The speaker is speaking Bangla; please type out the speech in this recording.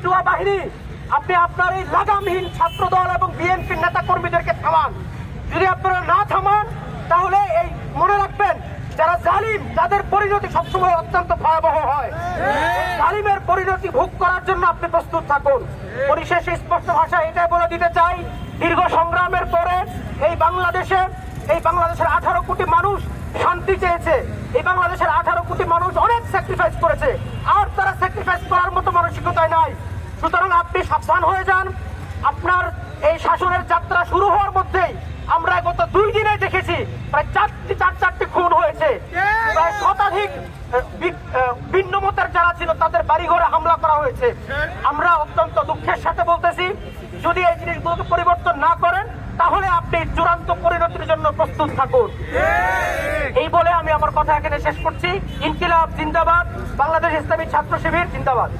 পেটুয়া বাহিনী, আপনি আপনার এই লাগামহীন ছাত্রদল এবং বিএনপির নেতা কর্মীদেরকে থামান। যদি আপনারা না থামান তাহলে এই মনে রাখবেন, যারা জালিম তাদের পরিণতি সবসময় অত্যন্ত ভয়াবহ হয়। জালিমের পরিণতি ভোগ করার জন্য আপনি প্রস্তুত থাকুন। পরিশেষে স্পষ্ট ভাষায় এটাই বলে দিতে চাই, দীর্ঘ সংগ্রামের পরে এই বাংলাদেশের 18 কোটি মানুষ শান্তি চেয়েছে। এই বাংলাদেশের 18 কোটি মানুষ অনেক স্যাক্রিফাইস করেছে, আর তারা স্যাক্রিফাইস করার মতো মানসিকতায় নাই। সুতরাং আপনি সাবধান হয়ে যান। আপনার এই শাসনের যাত্রা শুরু হওয়ার মধ্যেই আমরা গত 2 দিনে দেখেছি প্রায় চারটি খুন হয়েছে, প্রায় শতাধিক ভিন্নমতের যারা ছিল তাদের বাড়িঘরে হামলা করা হয়েছে। আমরা অত্যন্ত দুঃখের সাথে বলতেছি, যদি এই জিনিসগুলোকে পরিবর্তন না করেন তাহলে আপনি চূড়ান্ত পরিণতির জন্য প্রস্তুত থাকুন। এই বলে আমি আমার কথা এখানে শেষ করছি। ইনকিলাব জিন্দাবাদ, বাংলাদেশ ইসলামী ছাত্র শিবির জিন্দাবাদ।